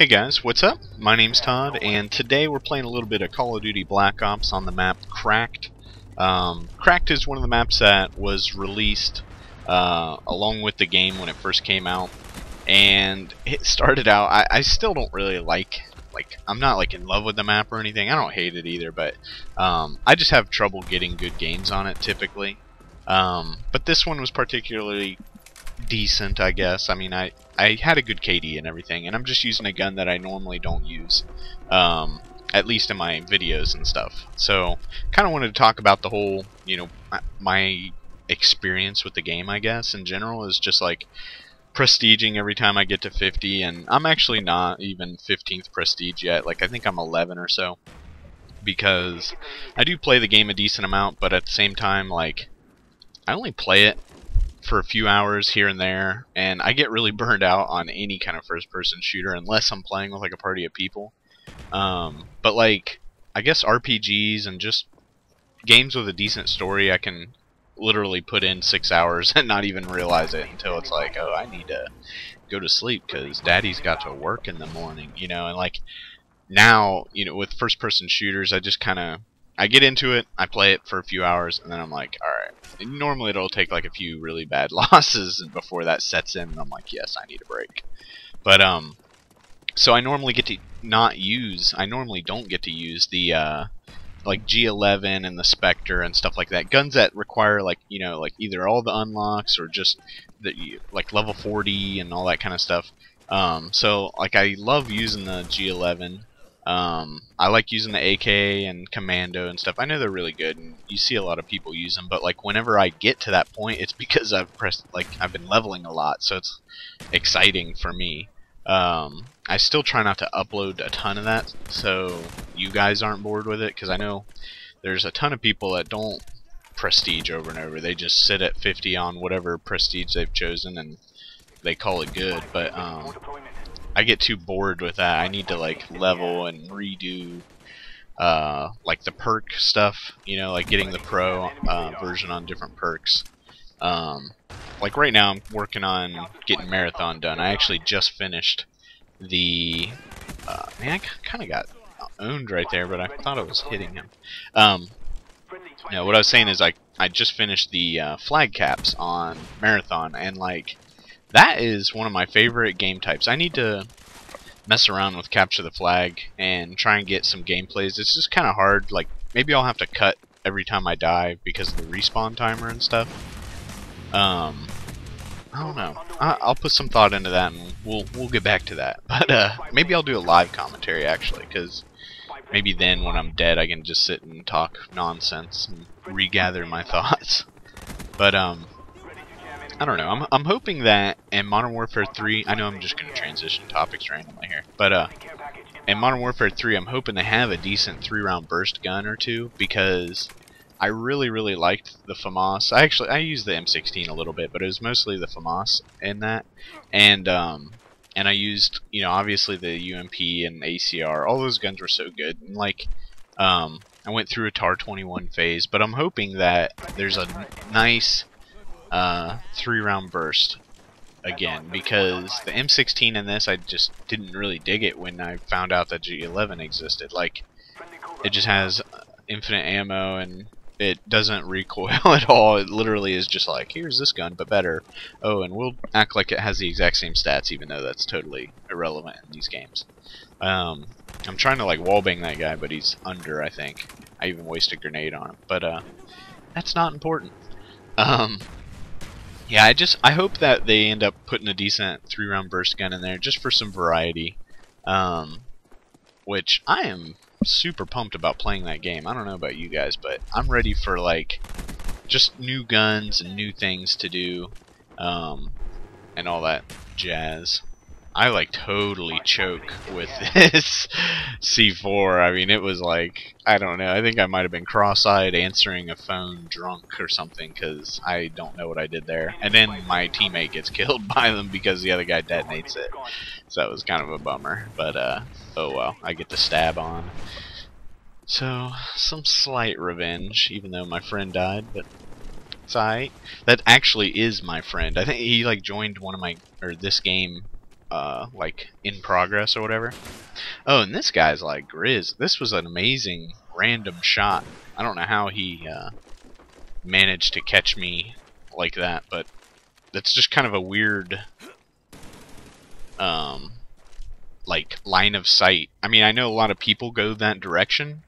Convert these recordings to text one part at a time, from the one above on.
Hey guys, what's up? My name's Todd, and today we're playing a little bit of Call of Duty Black Ops on the map Cracked. Cracked is one of the maps that was released along with the game when it first came out, and it started out, I still don't really like, I'm not like in love with the map or anything. I don't hate it either, but I just have trouble getting good games on it typically. But this one was particularly decent, I guess. I mean, I had a good KD and everything, and I'm just using a gun that I normally don't use, at least in my videos and stuff. So, kind of wanted to talk about the whole, my experience with the game, I guess, in general, is just like prestiging every time I get to 50, and I'm actually not even 15th prestige yet. Like, I think I'm 11 or so, because I do play the game a decent amount, but at the same time, like, I only play it for a few hours here and there, and I get really burned out on any kind of first-person shooter unless I'm playing with like a party of people. But like, I guess RPGs and just games with a decent story, I can literally put in 6 hours and not even realize it until it's like, oh, I need to go to sleep because Daddy's got to work in the morning, and like now, with first-person shooters, I just kind of I get into it, I play it for a few hours, and then I'm like, alright. Normally it'll take like a few really bad losses before that sets in, and I'm like, yes, I need a break. But, so I normally don't get to use the, like G11 and the Spectre and stuff like that. Guns that require, like, like either all the unlocks or just, like, level 40 and all that kind of stuff. So, like, I love using the G11. I like using the AK and Commando and stuff. I know they're really good, and you see a lot of people use them. But like whenever I get to that point, it's because I've been leveling a lot, so it's exciting for me. I still try not to upload a ton of that, so you guys aren't bored with it, because I know there's a ton of people that don't prestige over and over. They just sit at 50 on whatever prestige they've chosen, and they call it good. But I get too bored with that. I need to like level and redo like the perk stuff, like getting the pro version on different perks. Like right now I'm working on getting Marathon done. I actually just finished the man, I kind of got owned right there, but I thought I was hitting him. No, what I was saying is I just finished the flag caps on Marathon, and like that is one of my favorite game types. I need to mess around with capture the flag and try and get some gameplays. It's just kind of hard. Like, maybe I'll have to cut every time I die because of the respawn timer and stuff. I don't know. I'll put some thought into that, and we'll get back to that. But maybe I'll do a live commentary actually, because maybe then when I'm dead I can just sit and talk nonsense and regather my thoughts. But I don't know. I'm hoping that in Modern Warfare 3, I know I'm just going to transition topics randomly here, but in Modern Warfare 3, I'm hoping to have a decent 3-round burst gun or two, because I really liked the FAMAS. I used the M16 a little bit, but it was mostly the FAMAS in that, and I used, obviously the UMP and ACR. All those guns were so good, and like, I went through a TAR 21 phase, but I'm hoping that there's a nice 3-round burst again, because the M16 in this, I just didn't really dig it when I found out that G11 existed. Like, it just has infinite ammo and it doesn't recoil at all. It literally is just like, here's this gun but better. Oh, and we'll act like it has the exact same stats, even though that's totally irrelevant in these games. I'm trying to like wallbang that guy, but he's under, I think. I even wasted a grenade on him, but that's not important. Yeah, I hope that they end up putting a decent 3-round burst gun in there just for some variety, which I am super pumped about playing that game. I don't know about you guys, but I'm ready for like just new guns and new things to do, and all that jazz. I like totally choke with this C4. I mean, it was like, I don't know, I think I might have been cross-eyed answering a phone drunk or something, because I don't know what I did there. And then my teammate gets killed by them because the other guy detonates it. So that was kind of a bummer, but oh well, I get the stab on. So, some slight revenge, even though my friend died, but it's alright. That actually is my friend. I think he like joined one of my, or this game like in progress or whatever. Oh, and this guy's like Grizz. This was an amazing random shot. I don't know how he managed to catch me like that, but that's just kind of a weird like line of sight. I mean, I know a lot of people go that direction,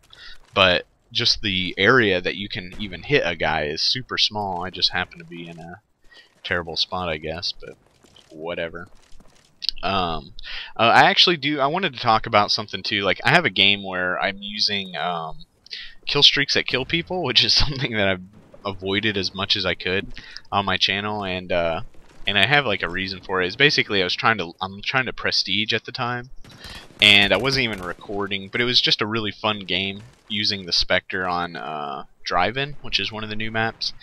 but just the area that you can even hit a guy is super small. I just happen to be in a terrible spot, I guess, but whatever. I actually do. I wanted to talk about something too. Like, I have a game where I'm using kill streaks that kill people, which is something that I've avoided as much as I could on my channel, and I have like a reason for it. It's basically I'm trying to prestige at the time, and I wasn't even recording, but it was just a really fun game using the Spectre on Drive-In, which is one of the new maps.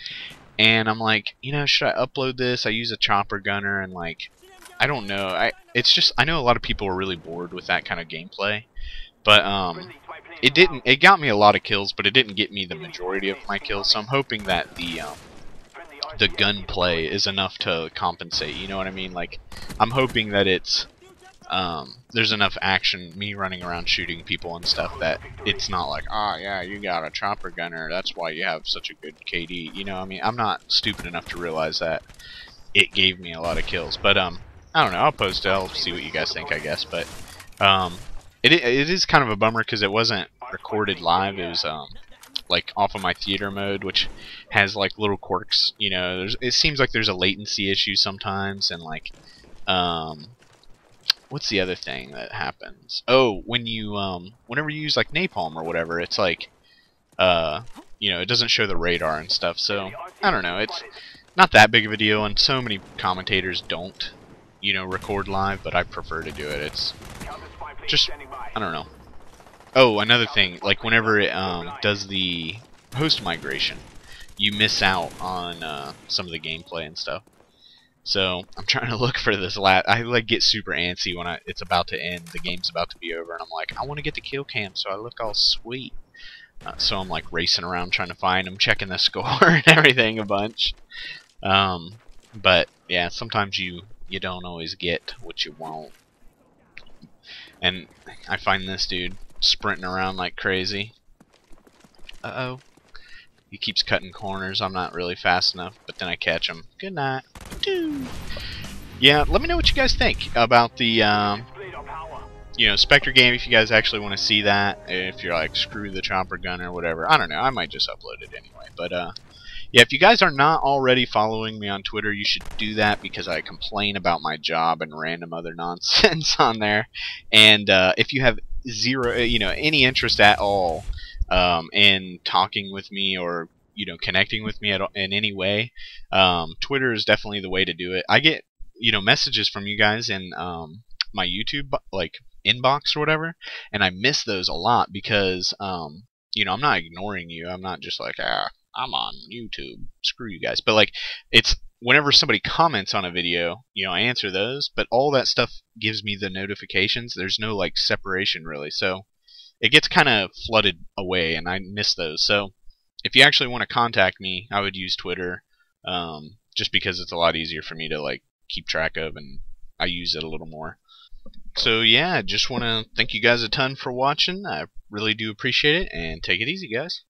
And I'm like, you know, should I upload this? I use a chopper gunner, and like, I don't know. It's just, I know a lot of people are really bored with that kind of gameplay, but it didn't. It got me a lot of kills, but it didn't get me the majority of my kills. So I'm hoping that the gunplay is enough to compensate. You know what I mean? Like, I'm hoping that it's there's enough action, me running around shooting people and stuff, that it's not like, oh yeah, you got a chopper gunner, that's why you have such a good KD. You know, I mean, I'm not stupid enough to realize that it gave me a lot of kills. But I don't know. I'll post it. I'll see what you guys think, I guess. But it is kind of a bummer because it wasn't recorded live. It was like off of my theater mode, which has like little quirks. You know, it seems like there's a latency issue sometimes, and like what's the other thing that happens? Oh, when you whenever you use like napalm or whatever, it's like you know, it doesn't show the radar and stuff. So I don't know. It's not that big of a deal, and so many commentators don't, you know, record live, but I prefer to do it. It's just, I don't know. Oh, another thing, like whenever it does the host migration, you miss out on some of the gameplay and stuff. So I'm trying to look for this I like get super antsy when it's about to end, the game's about to be over, and I'm like, I want to get the kill cam so I look all sweet. So I'm like racing around trying to find them, checking the score and everything a bunch. But yeah, sometimes you don't always get what you want. And I find this dude sprinting around like crazy. Uh-oh. He keeps cutting corners. I'm not really fast enough, but then I catch him. Good night. Yeah, let me know what you guys think about the you know, Spectre game, if you guys actually want to see that. If you're like, screw the chopper gun or whatever. I don't know. I might just upload it anyway. But yeah, if you guys are not already following me on Twitter, you should do that, because I complain about my job and random other nonsense on there. And if you have zero, you know, any interest at all in talking with me, or you know, connecting with me in any way, Twitter is definitely the way to do it. I get, you know, messages from you guys in my YouTube like inbox or whatever, and I miss those a lot because you know, I'm not ignoring you. I'm not just like, I'm on YouTube, screw you guys. But like, it's whenever somebody comments on a video, you know, I answer those, but all that stuff gives me the notifications. There's no like separation really, so it gets kind of flooded away, and I miss those. So if you actually want to contact me, I would use Twitter, just because it's a lot easier for me to like keep track of, and I use it a little more. So yeah, just want to thank you guys a ton for watching. I really do appreciate it, and take it easy, guys.